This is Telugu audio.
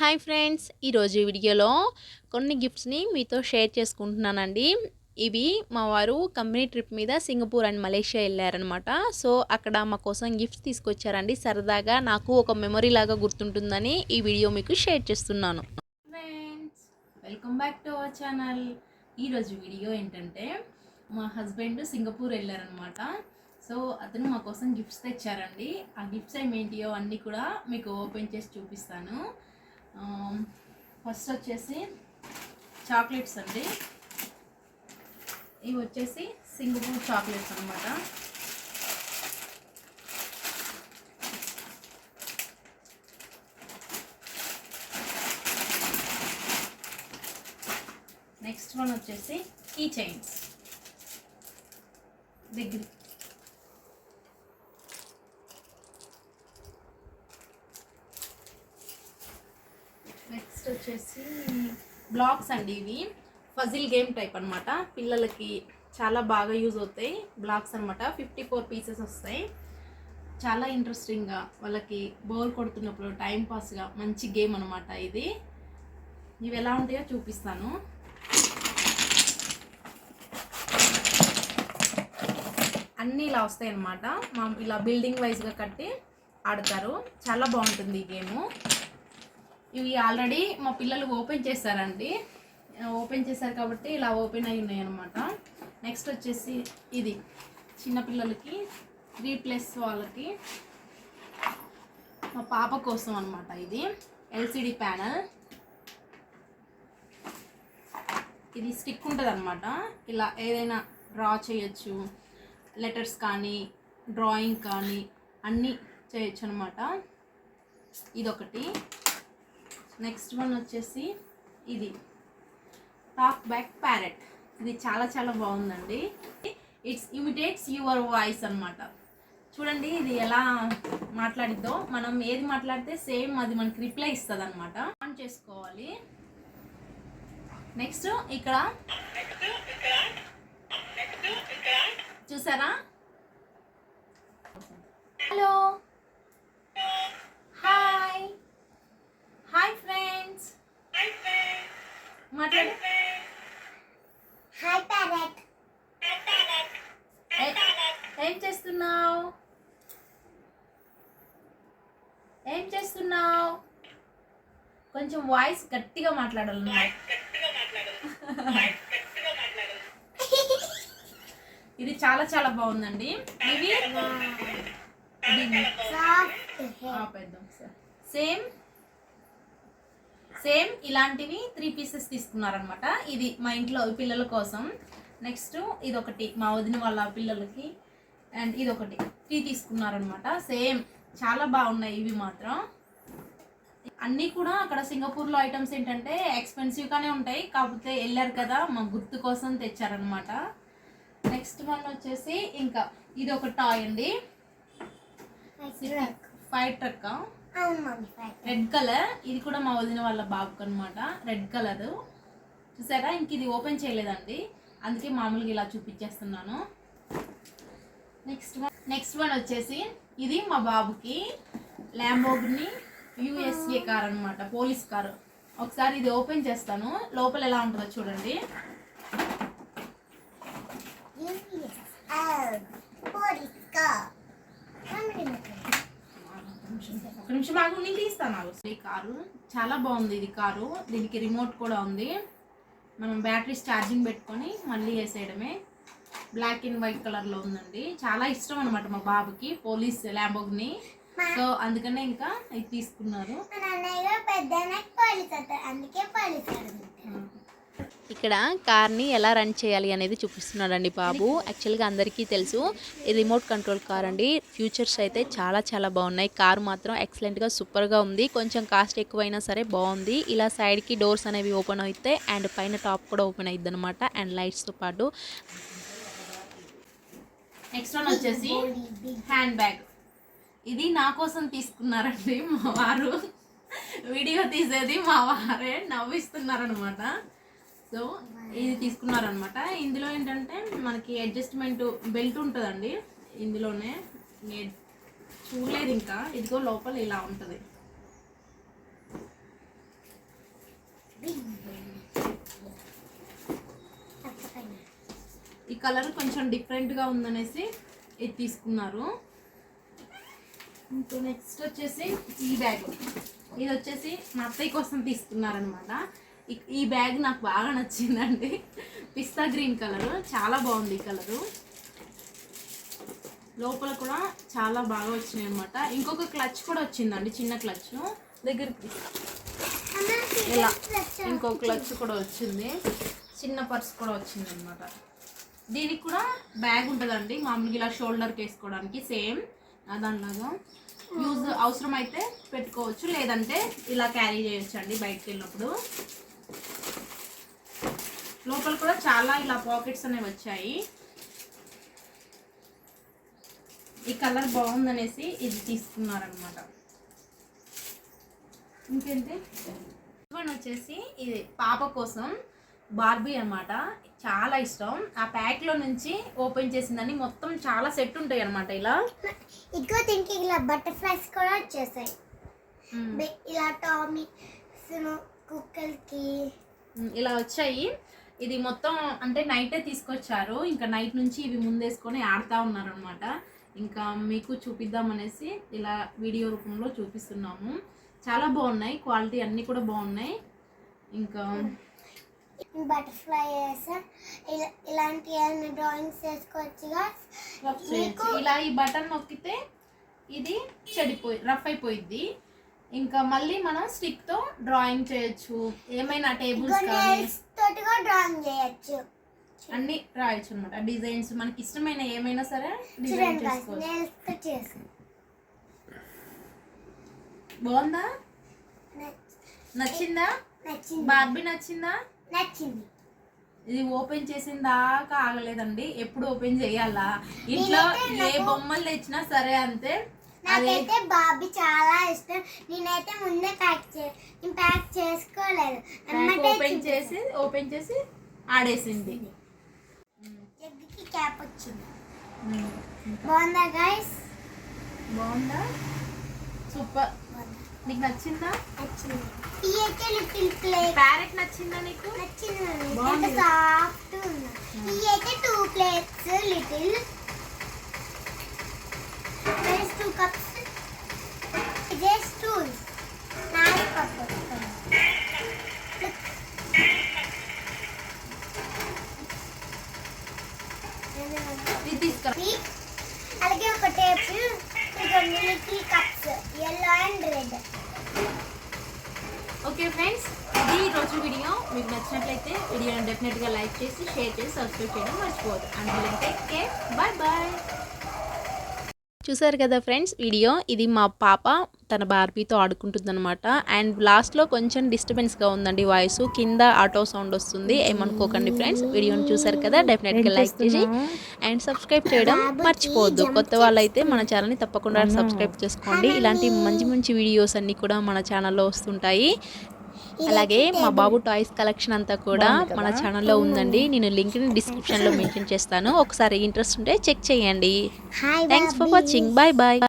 హాయ్ ఫ్రెండ్స్, ఈరోజు వీడియోలో కొన్ని గిఫ్ట్స్ని మీతో షేర్ చేసుకుంటున్నానండి. ఇవి మా వారు కంపెనీ ట్రిప్ మీద సింగపూర్ అండ్ మలేషియా వెళ్ళారనమాట. సో అక్కడ మా కోసం గిఫ్ట్స్ తీసుకొచ్చారండి. సరదాగా నాకు ఒక మెమొరీ లాగా గుర్తుంటుందని ఈ వీడియో మీకు షేర్ చేస్తున్నాను. Friends, welcome back to our channel. ఈరోజు వీడియో ఏంటంటే, మా హస్బెండ్ సింగపూర్ వెళ్ళారనమాట. సో అతను మా కోసం గిఫ్ట్స్ తెచ్చారండి. ఆ గిఫ్ట్స్ ఏమేంటియో అన్నీ కూడా మీకు ఓపెన్ చేసి చూపిస్తాను. ఫస్ట్ వచ్చేసి చాక్లెట్స్ అండి. ఇవి వచ్చేసి సింగపూర్ చాక్లెట్స్ అనమాట. నెక్స్ట్ వన్ వచ్చేసి కీ చైన్స్ దగ్గర. నెక్స్ట్ వచ్చేసి బ్లాక్స్ అండి. ఇవి ఫజిల్ గేమ్ టైప్ అనమాట. పిల్లలకి చాలా బాగా యూజ్ అవుతాయి బ్లాక్స్ అనమాట. 54 పీసెస్ వస్తాయి. చాలా ఇంట్రెస్టింగ్గా వాళ్ళకి బోర్ కొడుతున్నప్పుడు టైంపాస్గా మంచి గేమ్ అనమాట ఇది. ఇవి ఎలా ఉంటాయో చూపిస్తాను. అన్నీ ఇలా వస్తాయి అన్నమాట. మా ఇలా బిల్డింగ్ వైజ్గా కట్టి ఆడతారు. చాలా బాగుంటుంది ఈ గేము. ఇవి ఆల్రెడీ మా పిల్లలు ఓపెన్ చేశారండి. ఓపెన్ చేశారు కాబట్టి ఇలా ఓపెన్ అయి ఉన్నాయి అనమాట. నెక్స్ట్ వచ్చేసి ఇది చిన్నపిల్లలకి 3+ వాళ్ళకి, మా పాప కోసం అనమాట. ఇది ఎల్సిడి ప్యానల్. ఇది స్టిక్ ఉంటుంది అనమాట. ఇలా ఏదైనా డ్రా చేయొచ్చు, లెటర్స్ కానీ డ్రాయింగ్ కానీ అన్నీ చేయొచ్చు అనమాట. ఇదొకటి. నెక్స్ట్ వన్ వచ్చేసి ఇది టాక్ బ్యాక్ ప్యారెట్. ఇది చాలా చాలా బాగుందండి. ఇట్స్ ఇమిటేట్స్ యువర్ వాయిస్ అనమాట. చూడండి ఇది ఎలా మాట్లాడిద్దో. మనం ఏది మాట్లాడితే సేమ్ అది మనకి రిప్లై ఇస్తుంది అనమాట. ఆన్ చేసుకోవాలి. నెక్స్ట్ ఇక్కడ చూసారా? హలో, హాయ్ హాయ్ ఫ్రెండ్స్, మాట్లాడు. Hi parrot. ఏం చేస్తున్నావు? ఏం చేస్తున్నావు? కొంచెం వాయిస్ గట్టిగా మాట్లాడాలి. ఇది చాలా చాలా బాగుందండి. ఇవి ఆపేద్దాం సార్. సేమ్ ఇలాంటివి 3 పీసెస్ తీసుకున్నారనమాట. ఇది మా ఇంట్లో పిల్లల కోసం. నెక్స్ట్ ఇదొకటి మా వదిన వాళ్ళ పిల్లలకి. అండ్ ఇదొకటి 3 తీసుకున్నారనమాట. సేమ్ చాలా బాగున్నాయి ఇవి మాత్రం. అన్నీ కూడా అక్కడ సింగపూర్లో ఐటమ్స్ ఏంటంటే ఎక్స్పెన్సివ్గానే ఉంటాయి. కాకపోతే వెళ్ళారు కదా, మా గుర్తు కోసం తెచ్చారనమాట. నెక్స్ట్ వన్ వచ్చేసి ఇంకా ఇది ఒక టాయ్ అండి. Fire truck, red colour. ఇది కూడా మా వదిన వాళ్ళ బాబుకి అనమాట. రెడ్ కలర్ చూసారా? ఇంక ఇది ఓపెన్ చేయలేదండి, అందుకే మామూలుగా ఇలా చూపించేస్తున్నాను. నెక్స్ట్ వన్ వచ్చేసి ఇది మా బాబుకి ల్యాంబోర్గిని USA కార్ అనమాట, పోలీస్ కారు. ఒకసారి ఇది ఓపెన్ చేస్తాను, లోపల ఎలా ఉంటుందో చూడండి. ఒక నిమిషం ఆగు, నేను తీస్తాను. ఈ కారు చాలా బాగుంది. ఇది కారు, దీనికి రిమోట్ కూడా ఉంది. మనం బ్యాటరీస్ ఛార్జింగ్ పెట్టుకొని మళ్ళీ వేసేయడమే. బ్లాక్ అండ్ వైట్ కలర్లో ఉందండి. చాలా ఇష్టం అనమాట మా బాబుకి పోలీస్ ల్యాంబోర్గిని. సో అందుకనే ఇంకా ఇది తీసుకున్నారు. ఇక్కడ కార్ని ఎలా రన్ చేయాలి అనేది చూపిస్తున్నాడండి బాబు. యాక్చువల్గా అందరికీ తెలుసు ఈ రిమోట్ కంట్రోల్ కార్ అండి. ఫ్యూచర్స్ అయితే చాలా చాలా బాగున్నాయి. కార్ మాత్రం ఎక్సలెంట్గా సూపర్గా ఉంది. కొంచెం కాస్ట్ ఎక్కువైనా సరే బాగుంది. ఇలా సైడ్కి డోర్స్ అనేవి ఓపెన్ అవుతాయి అండ్ పైన టాప్ కూడా ఓపెన్ అవుతుంది అనమాట, అండ్ లైట్స్తో పాటు. నెక్స్ట్ వన్ వచ్చేసి హ్యాండ్ బ్యాగ్. ఇది నా కోసం తీసుకున్నారండి మా వారు. వీడియో తీసేది మా వారే, నవ్విస్తున్నారనమాట. సో ఇది తీసుకున్నారనమాట. ఇందులో ఏంటంటే మనకి అడ్జస్ట్మెంట్ బెల్ట్ ఉంటుందండి ఇందులోనే. నేను చూడలేదు ఇంకా. ఇదిగో లోపల ఇలా ఉంటుంది. కలర్ కొంచెం డిఫరెంట్గా ఉందనేసి ఇది తీసుకున్నారు. ఇంకా నెక్స్ట్ వచ్చేసి ఈ బ్యాగ్. ఇది వచ్చేసి మా అత్తయ్య కోసం తీసుకున్నారనమాట. ఈ బ్యాగ్ నాకు బాగా నచ్చిందండి. పిస్తా గ్రీన్ కలరు, చాలా బాగుంది ఈ కలరు. లోపల కూడా చాలా బాగా వచ్చినాయి అనమాట. ఇంకొక క్లచ్ కూడా వచ్చిందండి, చిన్న క్లచ్ దగ్గరికి ఇలా ఇంకో క్లచ్ కూడా వచ్చింది. చిన్న పర్స్ కూడా వచ్చింది అనమాట. దీనికి కూడా బ్యాగ్ ఉంటుందండి, మామూలుగా ఇలా షోల్డర్కి వేసుకోవడానికి. సేమ్ దానిలాగా యూజ్ అవసరం అయితే పెట్టుకోవచ్చు, లేదంటే ఇలా క్యారీ చేయొచ్చు అండి బయటకు వెళ్ళినప్పుడు. లోపల కూడా చాలా ఇలా పాకెట్స్ అనేవి వచ్చాయి. ఈ కలర్ బాగుందనేసి ఇది తీసుకున్నారనమాట. ఇంకేంటి వచ్చేసి ఇది పాప కోసం బార్బీ అనమాట. చాలా ఇష్టం. ఆ ప్యాక్లో నుంచి ఓపెన్ చేసిందని మొత్తం చాలా సెట్ ఉంటాయి అనమాట. ఇలా ఇంకో దీనికి ఇలా బటర్ఫ్లైస్ కూడా వచ్చేసాయి. ఇలా టామీ కుక్కర్కి ఇలా వచ్చాయి. ఇది మొత్తం అంటే నైటే తీసుకొచ్చారు. ఇంకా నైట్ నుంచి ఇవి ముందేసుకొని ఆడుతూ ఉన్నారనమాట. ఇంకా మీకు చూపిద్దామనేసి ఇలా వీడియో రూపంలో చూపిస్తున్నాము. చాలా బాగున్నాయి, క్వాలిటీ అన్నీ కూడా బాగున్నాయి. ఇంకా బటర్ఫ్లై ఇలాంటి డ్రాయింగ్స్ చేసుకోవచ్చుగా. ఇలా ఈ బటన్ నొక్కితే ఇది రఫ్ అయిపోయింది. ఇంకా మళ్ళీ మనం స్టిక్ తో డ్రాయింగ్ చేయొచ్చు. ఏమైనా టేబుల్స్ తోటి కూడా డ్రాయింగ్ చేయొచ్చు, అన్ని రాయొచ్చు అనమాట. డిజైన్స్ మనకి ఇష్టమైన ఏమైనా సరే డిజైన్ చేసుకోవచ్చు. బాగుందా? నచ్చిందా? బార్బీ నచ్చిందా? నచ్చింది. ఇది ఓపెన్ చేసిన దాకా ఆగలేదండి. ఎప్పుడు ఓపెన్ చేయాలా? ఇంట్లో ఏ బొమ్మలు తెచ్చినా సరే అంతే. నాకైతే బార్బీ చాలా ఇష్టం. నేనైతే ముందే ప్యాక్ చేసుకోలేదు, ఓపెన్ చేసి ఆడేసింది. ఎగ్కి క్యాప్ వచ్చింది. బాగుందా గైస్? బాగుందా? సూపర్. నీకు నచ్చిందా? నచ్చింది. ఇదైతే లిటిల్ ప్లేట్. ప్యారెట్ నచ్చిందా నీకు? నచ్చింది. సాఫ్ట్ ఉంది. ఇదైతే 2 plates little. There's 2 cups. There's stools. 4 cups. అలాగే ఒక టేబుల్, కొన్ని little cups, yellow and red. Okay friends, ఇది ఈరోజు వీడియో. మీకు నచ్చినట్లయితే వీడియోని డెఫినెట్గా లైక్ చేసి, షేర్ చేసి, సబ్స్క్రైబ్ చేయడం మర్చిపోవద్దు. And take care, bye bye. చూసారు కదా ఫ్రెండ్స్ వీడియో. ఇది మా పాప తన బార్బీతో ఆడుకుంటుందన్నమాట. అండ్ లాస్ట్లో కొంచెం డిస్టర్బెన్స్గా ఉందండి వాయిస్, కింద ఆటో సౌండ్ వస్తుంది, ఏమనుకోకండి ఫ్రెండ్స్. వీడియోని చూసారు కదా, డెఫినెట్గా లైక్ చేసి అండ్ సబ్స్క్రైబ్ చేయడం మర్చిపోవద్దు. కొత్త వాళ్ళైతే మన ఛానల్ని తప్పకుండా సబ్స్క్రైబ్ చేసుకోండి. ఇలాంటి మంచి మంచి వీడియోస్ అన్నీ కూడా మన ఛానల్లో వస్తుంటాయి. అలాగే మా బాబు టాయ్స్ కలెక్షన్ అంతా కూడా మన ఛానల్లో ఉందండి. నేను లింక్ని డిస్క్రిప్షన్లో మెన్షన్ చేస్తాను. ఒకసారి ఇంట్రెస్ట్ ఉంటే చెక్ చేయండి. Thanks for watching. Bye bye.